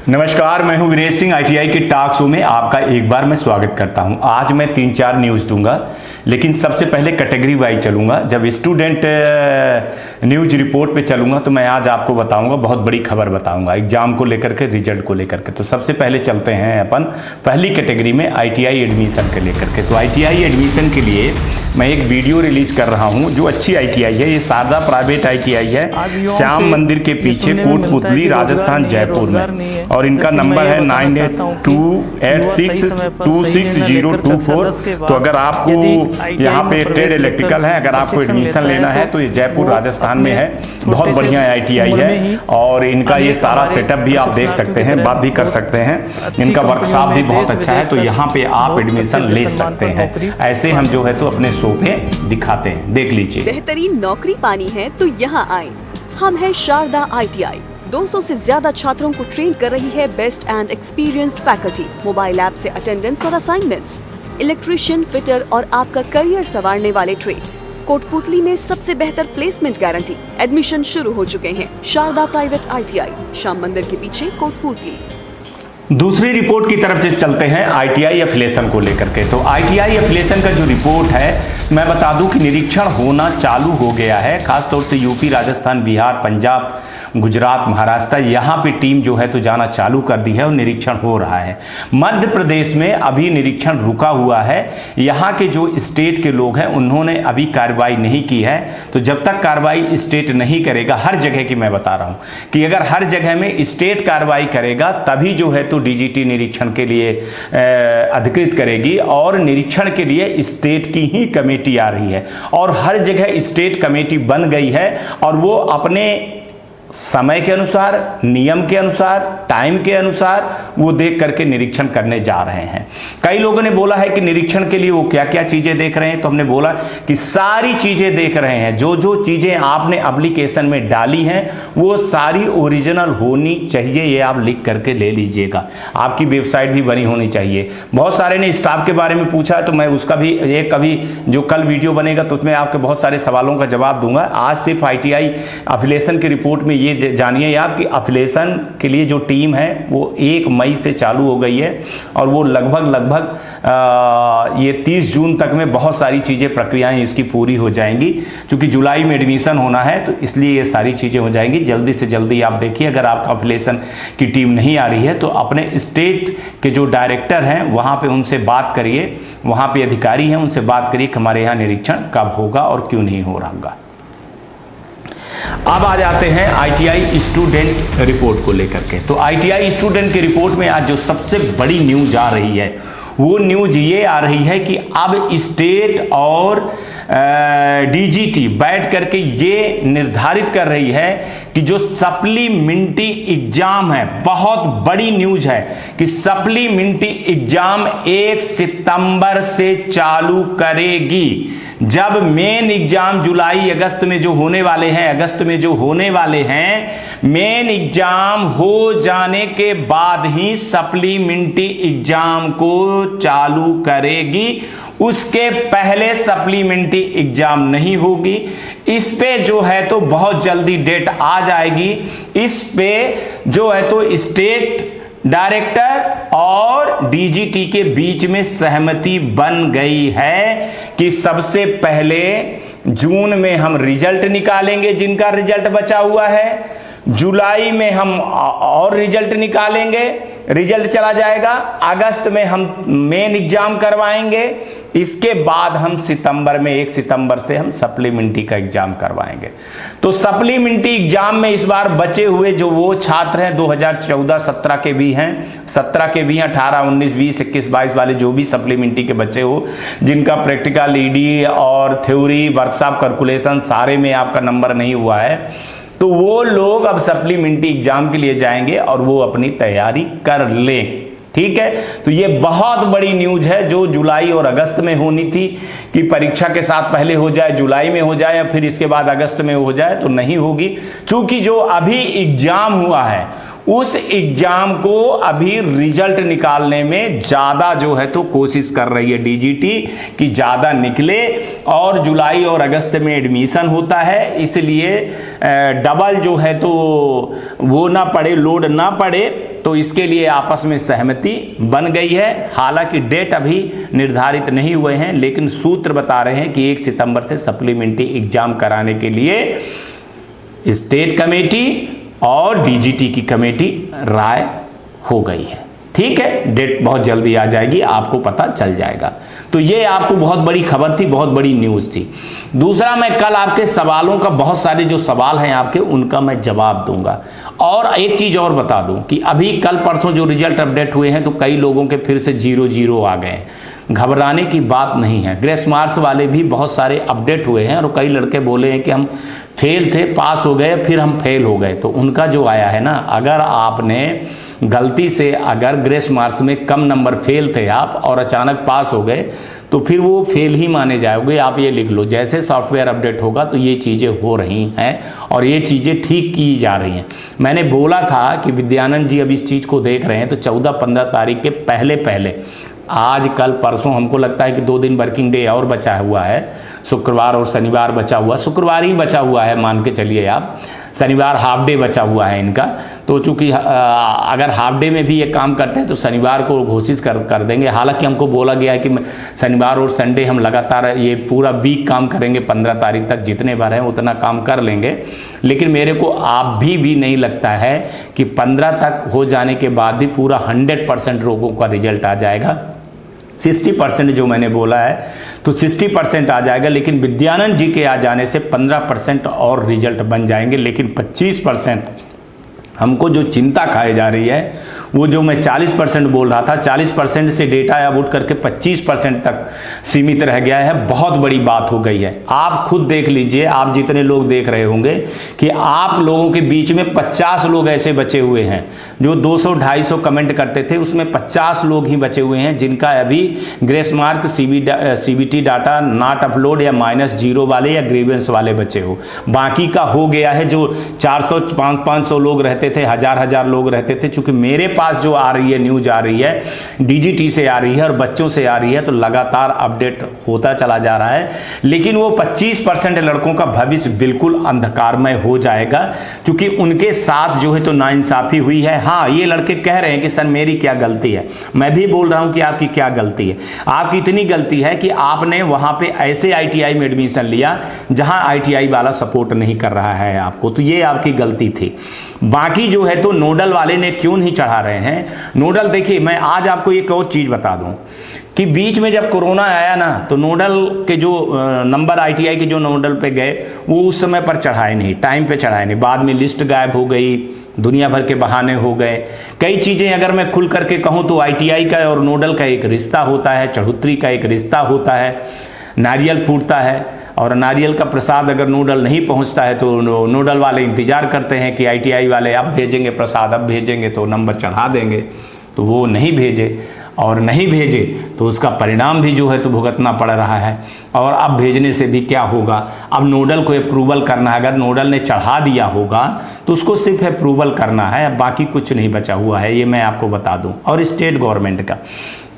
नमस्कार, मैं हूं वीरेश सिंह। आईटीआई के टॉक शो में आपका एक बार मैं स्वागत करता हूं। आज मैं 3-4 न्यूज़ दूंगा, लेकिन सबसे पहले कैटेगरी वाइज चलूंगा। जब स्टूडेंट न्यूज रिपोर्ट पे चलूंगा तो मैं आज आपको बताऊंगा, बहुत बड़ी खबर बताऊंगा एग्जाम को लेकर के, रिजल्ट को लेकर के। तो सबसे पहले चलते हैं अपन पहली कैटेगरी में, आईटीआई एडमिशन के लेकर के। तो आईटीआई एडमिशन के लिए मैं एक वीडियो रिलीज कर रहा हूँ जो अच्छी आईटीआई है। ये शारदा प्राइवेट आईटीआई है, श्याम मंदिर के पीछे, कोटपुतली, राजस्थान, जयपुर में। और इनका नंबर है 9828626024। तो अगर आपको यहाँ पे ट्रेड इलेक्ट्रिकल है, अगर आपको एडमिशन लेना है तो ये जयपुर राजस्थान में है। बहुत बढ़िया आईटीआई है और इनका ये सारा सेटअप भी आप देख सकते हैं, बात भी कर सकते हैं। इनका वर्कशॉप भी बहुत अच्छा है, तो यहाँ पे आप एडमिशन ले सकते हैं। ऐसे हम जो है तो अपने शो पे दिखाते हैं, देख लीजिए। बेहतरीन नौकरी पानी है तो यहाँ आए। हम है शारदा आईटीआई। 200 से ज्यादा छात्रों को ट्रेन कर रही है best and experienced faculty. Mobile app से अटेंडेंस और असाइनमेंट्स, इलेक्ट्रिशियन, फिटर और आपका करियर संवारने वाले ट्रेड्स। कोटपुतली में सबसे बेहतर प्लेसमेंट गारंटी। एडमिशन शुरू हो चुके हैं। शारदा प्राइवेट आईटीआई, श्याम मंदिर के पीछे, कोटपुतली। दूसरी रिपोर्ट की तरफ से चलते हैं, आईटीआई एफिलिएशन को लेकर के। तो आईटीआई एफिलिएशन का जो रिपोर्ट है, मैं बता दूं कि निरीक्षण होना चालू हो गया है। खासतौर से यूपी, राजस्थान, बिहार, पंजाब, गुजरात, महाराष्ट्र, यहाँ पे टीम जो है तो जाना चालू कर दी है और निरीक्षण हो रहा है। मध्य प्रदेश में अभी निरीक्षण रुका हुआ है। यहाँ के जो स्टेट के लोग हैं उन्होंने अभी कार्रवाई नहीं की है। तो जब तक कार्रवाई स्टेट नहीं करेगा, हर जगह की मैं बता रहा हूँ कि अगर हर जगह में स्टेट कार्रवाई करेगा तभी जो है तो डीजीटी निरीक्षण के लिए अधिकृत करेगी। और निरीक्षण के लिए स्टेट की ही कमेटी आ रही है और हर जगह स्टेट कमेटी बन गई है और वो अपने समय के अनुसार, नियम के अनुसार, टाइम के अनुसार वो देख करके निरीक्षण करने जा रहे हैं। कई लोगों ने बोला है कि निरीक्षण के लिए वो क्या क्या चीजें देख रहे हैं, तो हमने बोला कि सारी चीजें देख रहे हैं। जो जो चीजें आपने एप्लीकेशन में डाली हैं वो सारी ओरिजिनल होनी चाहिए। ये आप लिख करके ले लीजिएगा। आपकी वेबसाइट भी बनी होनी चाहिए। बहुत सारे ने स्टाफ के बारे में पूछा, तो मैं उसका भी एक कभी जो कल वीडियो बनेगा तो उसमें आपके बहुत सारे सवालों का जवाब दूंगा। आज सिर्फ आईटीआई एफिलिएशन की रिपोर्ट में ये जानिए आप कि एफिलिएशन के लिए जो टीम है वो 1 मई से चालू हो गई है और वो लगभग ये 30 जून तक में बहुत सारी चीज़ें, प्रक्रियाएं इसकी पूरी हो जाएंगी। क्योंकि जुलाई में एडमिशन होना है तो इसलिए ये सारी चीज़ें हो जाएंगी। जल्दी से जल्दी आप देखिए, अगर आपका एफिलिएशन की टीम नहीं आ रही है तो अपने स्टेट के जो डायरेक्टर हैं वहाँ पे उनसे बात करिए, वहाँ पे अधिकारी हैं उनसे बात करिए कि हमारे यहाँ निरीक्षण कब होगा और क्यों नहीं हो रहा होगा। अब आ जाते हैं आईटीआई स्टूडेंट रिपोर्ट को लेकर के। तो आईटीआई स्टूडेंट की रिपोर्ट में आज जो सबसे बड़ी न्यूज आ रही है वो न्यूज ये आ रही है कि अब स्टेट और डीजीटी बैठ करके ये निर्धारित कर रही है कि जो सप्लीमेंट्री एग्जाम है, बहुत बड़ी न्यूज है कि सप्लीमेंट्री एग्जाम 1 सितंबर से चालू करेगी। जब मेन एग्जाम जुलाई अगस्त में जो होने वाले हैं, मेन एग्जाम हो जाने के बाद ही सप्लीमेंट्री एग्जाम को चालू करेगी। उसके पहले सप्लीमेंट्री एग्जाम नहीं होगी। इस पे जो है तो बहुत जल्दी डेट आ जाएगी। इस पे जो है तो स्टेट डायरेक्टर और डीजीटी के बीच में सहमति बन गई है कि सबसे पहले जून में हम रिजल्ट निकालेंगे, जिनका रिजल्ट बचा हुआ है। जुलाई में हम और रिजल्ट निकालेंगे, रिजल्ट चला जाएगा। अगस्त में हम मेन एग्जाम करवाएंगे। इसके बाद हम सितंबर में 1 सितंबर से हम सप्लीमेंट्री का एग्जाम करवाएंगे। तो सप्लीमेंट्री एग्जाम में इस बार बचे हुए जो वो छात्र हैं 2014-17 के भी हैं, 17 के भी हैं, 18, 19, 20, 21, 22 वाले जो भी सप्लीमेंट्री के बच्चे हो, जिनका प्रैक्टिकल, ईडी और थ्योरी, वर्कशॉप, कैलकुलेशन सारे में आपका नंबर नहीं हुआ है, तो वो लोग अब सप्लीमेंट्री एग्जाम के लिए जाएंगे और वो अपनी तैयारी कर लें। ठीक है, तो ये बहुत बड़ी न्यूज है जो जुलाई और अगस्त में होनी थी कि परीक्षा के साथ पहले हो जाए, जुलाई में हो जाए या फिर इसके बाद अगस्त में हो जाए, तो नहीं होगी। चूंकि जो अभी एग्जाम हुआ है उस एग्जाम को अभी रिजल्ट निकालने में ज्यादा जो है तो कोशिश कर रही है डीजीटी कि ज्यादा निकले, और जुलाई और अगस्त में एडमिशन होता है, इसलिए डबल जो है तो वो ना पड़े, लोड ना पड़े, तो इसके लिए आपस में सहमति बन गई है। हालांकि डेट अभी निर्धारित नहीं हुए हैं, लेकिन सूत्र बता रहे हैं कि 1 सितंबर से सप्लीमेंट्री एग्जाम कराने के लिए स्टेट कमेटी और डीजीटी की कमेटी राय हो गई है। ठीक है, डेट बहुत जल्दी आ जाएगी, आपको पता चल जाएगा। तो ये आपको बहुत बड़ी खबर थी, बहुत बड़ी न्यूज़ थी। दूसरा, मैं कल आपके सवालों का, बहुत सारे जो सवाल हैं आपके, उनका मैं जवाब दूंगा। और एक चीज़ और बता दूं कि अभी कल परसों जो रिजल्ट अपडेट हुए हैं तो कई लोगों के फिर से 0-0 आ गए हैं। घबराने की बात नहीं है। ग्रेस मार्क्स वाले भी बहुत सारे अपडेट हुए हैं और कई लड़के बोले हैं कि हम फेल थे, पास हो गए, फिर हम फेल हो गए। तो उनका जो आया है ना, अगर आपने गलती से अगर ग्रेस मार्क्स में कम नंबर फेल थे आप और अचानक पास हो गए तो फिर वो फेल ही माने जाओगे। आप ये लिख लो, जैसे सॉफ्टवेयर अपडेट होगा तो ये चीज़ें हो रही हैं और ये चीज़ें ठीक की जा रही हैं। मैंने बोला था कि विद्यानंद जी अब इस चीज़ को देख रहे हैं, तो 14-15 तारीख के पहले आज कल परसों, हमको लगता है कि 2 दिन वर्किंग डे और बचा हुआ है, शुक्रवार और शनिवार बचा हुआ, शुक्रवार ही बचा हुआ है मान के चलिए आप, शनिवार हाफ डे बचा हुआ है इनका। तो चूंकि अगर हाफ डे में भी ये काम करते हैं तो शनिवार को घोषित कर देंगे। हालांकि हमको बोला गया है कि शनिवार और संडे हम लगातार ये पूरा वीक काम करेंगे, 15 तारीख तक जितने बार हैं उतना काम कर लेंगे। लेकिन मेरे को आप भी नहीं लगता है कि 15 तक हो जाने के बाद भी पूरा 100% लोगों का रिजल्ट आ जाएगा। 60% जो मैंने बोला है तो 60% आ जाएगा, लेकिन विद्यानंद जी के आ जाने से 15% और रिजल्ट बन जाएंगे। लेकिन 25% हमको जो चिंता खाई जा रही है, वो जो मैं 40% बोल रहा था, 40% से डेटा अब उठ करके 25% तक सीमित रह गया है। बहुत बड़ी बात हो गई है। आप खुद देख लीजिए, आप जितने लोग देख रहे होंगे कि आप लोगों के बीच में 50 लोग ऐसे बचे हुए हैं जो 200-250 कमेंट करते थे, उसमें 50 लोग ही बचे हुए हैं जिनका अभी grace mark, CBT data not upload या -0 वाले या ग्रीवेंस वाले बचे हो। बाकी का हो गया है। जो 400-500 लोग रहते थे, 1000 लोग रहते थे, चूंकि मेरे पास जो आ रही है न्यूज आ रही है, डीजीटी से आ रही है और बच्चों से आ रही है, तो लगातार अपडेट होता चला जा रहा है। लेकिन वो 25% लड़कों का भविष्य बिल्कुल अंधकारमय हो जाएगा, क्योंकि उनके साथ जो है तो नाइंसाफी हुई है। हाँ, ये लड़के कह रहे हैं कि सर मेरी क्या गलती है। मैं भी बोल रहा हूं कि आपकी क्या गलती है। आपकी इतनी गलती है कि आपने वहां पे ऐसे आईटीआई में एडमिशन लिया जहां आईटीआई वाला सपोर्ट नहीं कर रहा है आपको, तो ये आपकी गलती थी। बाकी जो है तो नोडल वाले ने क्यों नहीं चढ़ा रहे हैं। नोडल देखिए, मैं आज आपको एक और चीज बता दूं कि बीच में जब कोरोना आया ना, तो नोडल के जो नंबर आईटीआई के जो नोडल पे गए वो उस समय पर चढ़ाए नहीं, टाइम पे चढ़ाए नहीं। बाद में लिस्ट गायब हो गई, दुनिया भर के बहाने हो गए। कई चीज़ें अगर मैं खुल करके कहूँ तो आईटीआई का और नोडल का एक रिश्ता होता है, चढ़ोतरी का एक रिश्ता होता है, नारियल फूटता है और नारियल का प्रसाद अगर नोडल नहीं पहुंचता है तो नोडल वाले इंतजार करते हैं कि आईटीआई वाले अब भेजेंगे प्रसाद, अब भेजेंगे तो नंबर चढ़ा देंगे। तो वो नहीं भेजे और नहीं भेजे तो उसका परिणाम भी जो है तो भुगतना पड़ रहा है। और अब भेजने से भी क्या होगा, अब नोडल को अप्रूवल करना है। अगर नोडल ने चढ़ा दिया होगा तो उसको सिर्फ अप्रूवल करना है, अब बाकी कुछ नहीं बचा हुआ है, ये मैं आपको बता दूं। और स्टेट गवर्नमेंट का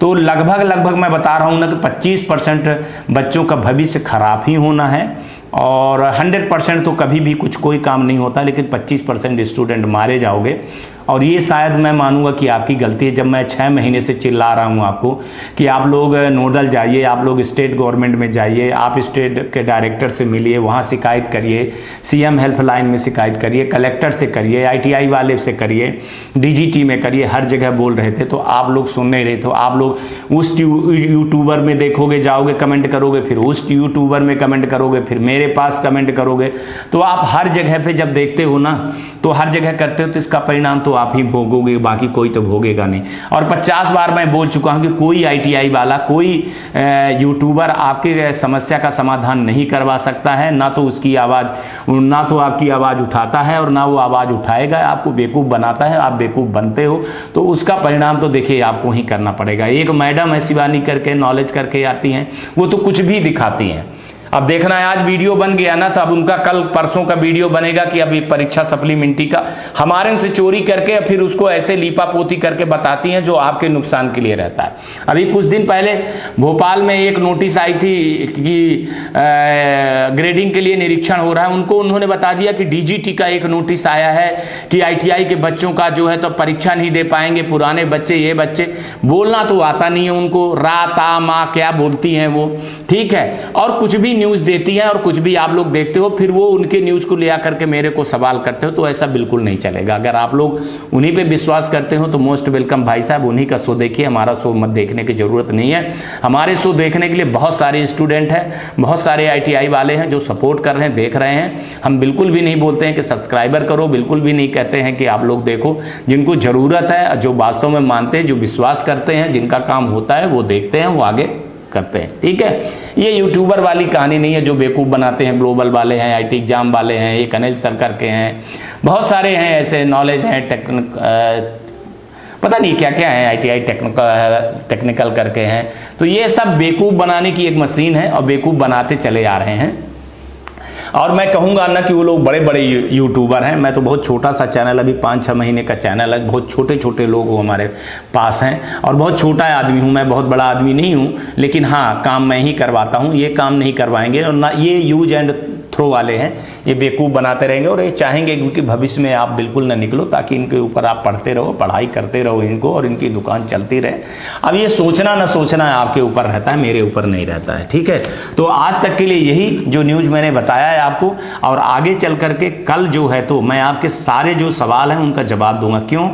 तो लगभग मैं बता रहा हूं ना कि 25% बच्चों का भविष्य खराब ही होना है और 100% तो कभी भी कुछ कोई काम नहीं होता, लेकिन 25% स्टूडेंट मारे जाओगे। और ये शायद मैं मानूंगा कि आपकी गलती है। जब मैं 6 महीने से चिल्ला रहा हूँ आपको कि आप लोग नोडल जाइए, आप लोग स्टेट गवर्नमेंट में जाइए, आप स्टेट के डायरेक्टर से मिलिए, वहाँ शिकायत करिए, सीएम हेल्पलाइन में शिकायत करिए, कलेक्टर से करिए, आईटीआई वाले से करिए, डीजीटी में करिए, हर जगह बोल रहे थे तो आप लोग सुन नहीं रहे। तो आप लोग उस यूट्यूबर में देखोगे, जाओगे कमेंट करोगे, फिर उस यूट्यूबर में कमेंट करोगे, फिर मेरे पास कमेंट करोगे। तो आप हर जगह पे जब देखते हो ना, तो हर जगह करते हो तो इसका परिणाम तो आप ही भोगोगे, बाकी कोई तो भोगेगा नहीं। और 50 बार मैं बोल चुका हूं कि कोई आईटीआई वाला, कोई यूट्यूबर आपके समस्या का समाधान नहीं करवा सकता है। ना तो उसकी आवाज़, ना तो आपकी आवाज़ उठाता है और ना वो आवाज़ उठाएगा, आपको बेवकूफ़ बनाता है, आप बेवकूफ़ बनते हो। तो उसका परिणाम तो देखिए आपको ही करना पड़ेगा। एक मैडम है शिवानी करके, नॉलेज करके आती हैं, वो तो कुछ भी दिखाती हैं। अब देखना है, आज वीडियो बन गया ना, तो अब उनका कल परसों का वीडियो बनेगा कि अभी परीक्षा सप्लीमेंट्री का हमारे उनसे चोरी करके फिर उसको ऐसे लीपा पोती करके बताती हैं जो आपके नुकसान के लिए रहता है। अभी कुछ दिन पहले भोपाल में एक नोटिस आई थी कि ग्रेडिंग के लिए निरीक्षण हो रहा है, उनको उन्होंने बता दिया कि डीजीटी का एक नोटिस आया है कि आईटीआई के बच्चों का जो है तो परीक्षा नहीं दे पाएंगे, पुराने बच्चे, ये बच्चे बोलना तो आता नहीं है उनको, रा ता मा क्या बोलती हैं वो, ठीक है, और कुछ भी न्यूज़ देती हैं और कुछ भी आप लोग देखते हो, फिर वो उनके न्यूज़ को ले आकर के मेरे को सवाल करते हो, तो ऐसा बिल्कुल नहीं चलेगा। अगर आप लोग उन्हीं पे विश्वास करते हो तो मोस्ट वेलकम भाई साहब, उन्हीं का शो देखिए, हमारा शो मत देखने की जरूरत नहीं है। हमारे शो देखने के लिए बहुत सारे स्टूडेंट हैं, बहुत सारे आईटीआई वाले हैं जो सपोर्ट कर रहे हैं, देख रहे हैं। हम बिल्कुल भी नहीं बोलते हैं कि सब्सक्राइबर करो, बिल्कुल भी नहीं कहते हैं कि आप लोग देखो। जिनको ज़रूरत है, जो वास्तव में मानते हैं, जो विश्वास करते हैं, जिनका काम होता है वो देखते हैं, वो आगे करते हैं, ठीक है। ये यूट्यूबर वाली कहानी नहीं है जो बेवकूफ़ बनाते हैं, ग्लोबल वाले हैं, आईटी एग्जाम वाले हैं, एक अनिल सर करके हैं, बहुत सारे हैं ऐसे, नॉलेज हैं, पता नहीं क्या क्या है, आईटीआई टेक्निकल करके हैं। तो ये सब बेवकूफ़ बनाने की एक मशीन है और बेवकूफ़ बनाते चले आ रहे हैं। और मैं कहूँगा ना कि वो लोग बड़े बड़े यूट्यूबर हैं, मैं तो बहुत छोटा सा चैनल, अभी 5-6 महीने का चैनल है, बहुत छोटे छोटे लोग वो हमारे पास हैं और बहुत छोटा आदमी हूँ मैं, बहुत बड़ा आदमी नहीं हूँ, लेकिन हाँ काम मैं ही करवाता हूँ, ये काम नहीं करवाएंगे। और ना ये यूज एंड थ्रो वाले हैं, ये बेवकूफ़ बनाते रहेंगे और ये चाहेंगे क्योंकि भविष्य में आप बिल्कुल ना निकलो, ताकि इनके ऊपर आप पढ़ते रहो, पढ़ाई करते रहो इनको और इनकी दुकान चलती रहे। अब ये सोचना ना सोचना आपके ऊपर रहता है, मेरे ऊपर नहीं रहता है, ठीक है। तो आज तक के लिए यही जो न्यूज़ मैंने बताया है आपको, और आगे चल करके कल जो है तो मैं आपके सारे जो सवाल हैं उनका जवाब दूंगा। क्यों?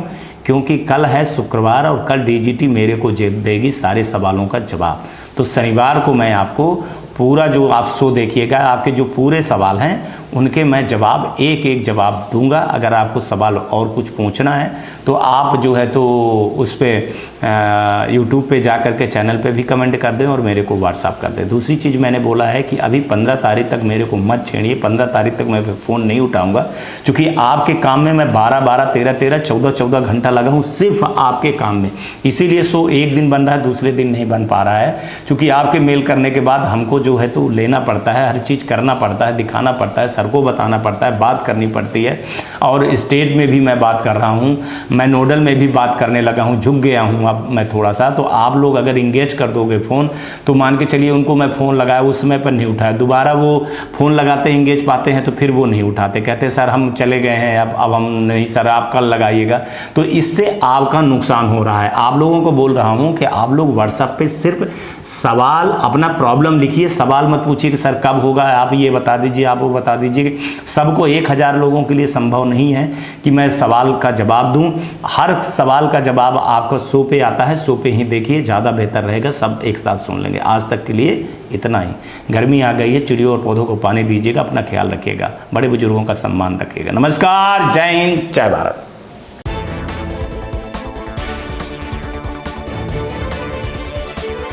क्योंकि कल है शुक्रवार और कल डीजीटी मेरे को देगी सारे सवालों का जवाब। तो शनिवार को मैं आपको पूरा जो आप शो देखिएगा, आपके जो पूरे सवाल हैं उनके मैं जवाब एक एक जवाब दूंगा। अगर आपको सवाल और कुछ पूछना है तो आप जो है तो उस पर यूट्यूब पे जा कर के चैनल पे भी कमेंट कर दें और मेरे को व्हाट्सअप कर दें। दूसरी चीज़ मैंने बोला है कि अभी 15 तारीख तक मेरे को मत छेड़िए, 15 तारीख तक मैं फ़ोन नहीं उठाऊंगा, क्योंकि आपके काम में मैं 12-12, 13-13, 14-14 घंटा लगा हूँ सिर्फ आपके काम में। इसीलिए शो एक दिन बन रहा है, दूसरे दिन नहीं बन पा रहा है, क्योंकि आपके मेल करने के बाद हमको जो है तो लेना पड़ता है, हर चीज़ करना पड़ता है, दिखाना पड़ता है, सर को बताना पड़ता है, बात करनी पड़ती है। और स्टेट में भी मैं बात कर रहा हूँ, मैं नोडल में भी बात करने लगा हूँ, झुक गया हूँ अब मैं थोड़ा सा। तो आप लोग अगर इंगेज कर दोगे फ़ोन तो मान के चलिए, उनको मैं फ़ोन लगाया उस समय पर नहीं उठाया, दोबारा वो फ़ोन लगाते इंगेज पाते हैं तो फिर वो नहीं उठाते, कहते सर हम चले गए हैं, अब हम नहीं सर, आप कल लगाइएगा। तो इससे आपका नुकसान हो रहा है। आप लोगों को बोल रहा हूँ कि आप लोग व्हाट्सएप पे सिर्फ सवाल, अपना प्रॉब्लम लिखिए, सवाल मत पूछिए कि सर कब होगा, आप ये बता दीजिए, आप वो बता दीजिए। सबको 1000 लोगों के लिए संभव नहीं है कि मैं सवाल का जवाब दूं। हर सवाल का जवाब आपको शो पे आता है, शो पे ही देखिए, ज़्यादा बेहतर रहेगा, सब एक साथ सुन लेंगे। आज तक के लिए इतना ही। गर्मी आ गई है, चिड़ियों और पौधों को पानी दीजिएगा, अपना ख्याल रखिएगा, बड़े बुजुर्गों का सम्मान रखिएगा। नमस्कार, जय हिंद, जय भारत।